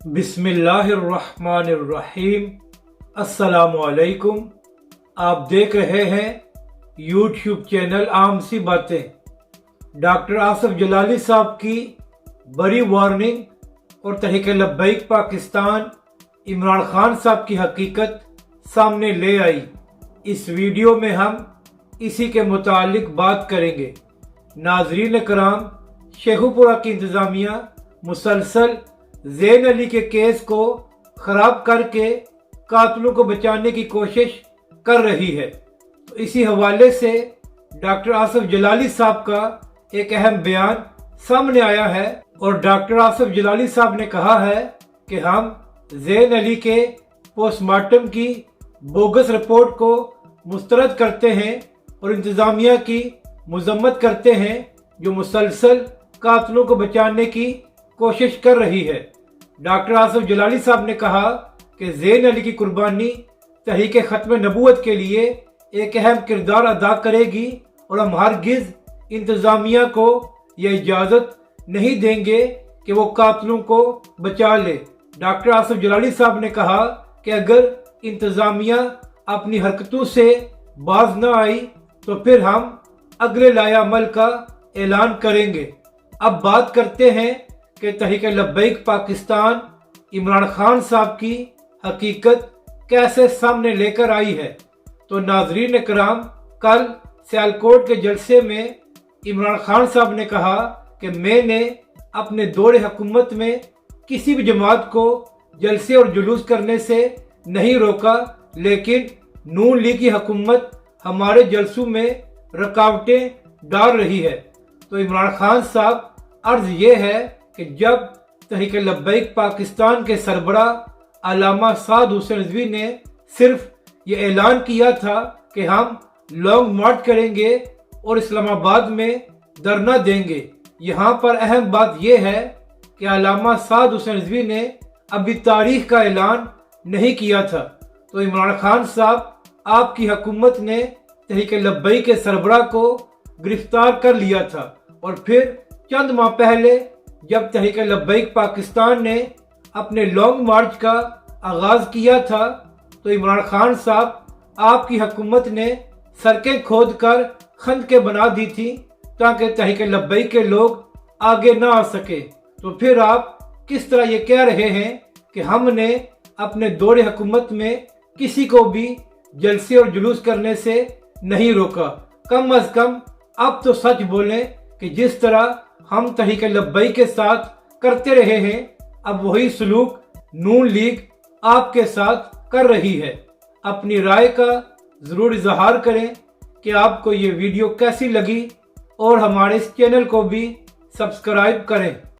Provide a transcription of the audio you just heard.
बिस्मिल्लाहिर्रहमानिर्रहीम। अस्सलाम वालेकुम। आप देख रहे हैं यूट्यूब चैनल आम सी बातें। डॉक्टर आसिफ जलाली साहब की बड़ी वार्निंग और तहरीक लब्बैक पाकिस्तान इमरान खान साहब की हकीकत सामने ले आई। इस वीडियो में हम इसी के मुतालिक बात करेंगे। नाजरीन कराम, शेखुपुरा की इंतज़ामिया मुसलसल ज़ैन अली के केस को ख़राब करके कातिलों को बचाने की कोशिश कर रही है। तो इसी हवाले से डॉक्टर आसिफ जलाली साहब का एक अहम बयान सामने आया है और डॉक्टर आसिफ जलाली साहब ने कहा है कि हम ज़ैन अली के पोस्टमार्टम की बोगस रिपोर्ट को मुस्तरद करते हैं और इंतज़ामिया की मजम्मत करते हैं जो मुसलसल कातिलों को बचाने की कोशिश कर रही है। डॉक्टर आसिफ जलाली साहब ने कहा कि ज़ैन अली की कुर्बानी तहरीक ख़त्म नबूवत के लिए एक अहम किरदार अदा करेगी और हम हरगिज़ इंतज़ामिया को यह इजाज़त नहीं देंगे कि वो कातिलों को बचा ले। डॉक्टर आसिफ जलाली साहब ने कहा कि अगर इंतज़ामिया अपनी हरकतों से बाज न आई तो फिर हम अगले लाएअमल का ऐलान करेंगे। अब बात करते हैं कि तहरीक लब्बैक पाकिस्तान इमरान खान साहब की हकीकत कैसे सामने लेकर आई है। तो नाजरीन कराम, कल सियालकोट के जलसे में इमरान खान साहब ने कहा कि मैंने अपने दौरे हुकूमत में किसी भी जमात को जलसे और जुलूस करने से नहीं रोका, लेकिन नून लीग की हुकूमत हमारे जलसों में रुकावटें डाल रही है। तो इमरान खान साहब, अर्ज ये है कि जब तहरीक लब्बैक पाकिस्तान के सरबरा अल्लामा साद हुसैन रिजवी ने सिर्फ ये ऐलान किया था कि हम लॉन्ग मार्च करेंगे और इस्लामाबाद में धरना देंगे, यहाँ पर अहम बात यह है कि अल्लामा साद हुसैन रिजवी ने अभी तारीख का ऐलान नहीं किया था। तो इमरान खान साहब, आपकी हुकूमत ने तहरीक लब्बैक के सरबरा को गिरफ्तार कर लिया था और फिर चंद माह पहले जब तहरीक लब्बैक पाकिस्तान ने अपने लॉन्ग मार्च का आगाज किया था तो इमरान खान साहब, आपकी हुकूमत ने सड़कें खोद कर खंदकें बना दी थी ताकि तहरीक लब्बैक के लोग आगे ना आ सके। तो फिर आप किस तरह ये कह रहे हैं कि हमने अपने दौरे हुकूमत में किसी को भी जलसे और जुलूस करने से नहीं रोका। कम अज कम अब तो सच बोलें कि जिस तरह हम तहरीक लब्बैक के साथ करते रहे हैं, अब वही सलूक नून लीग आपके साथ कर रही है। अपनी राय का ज़रूर इजहार करें कि आपको ये वीडियो कैसी लगी और हमारे इस चैनल को भी सब्सक्राइब करें।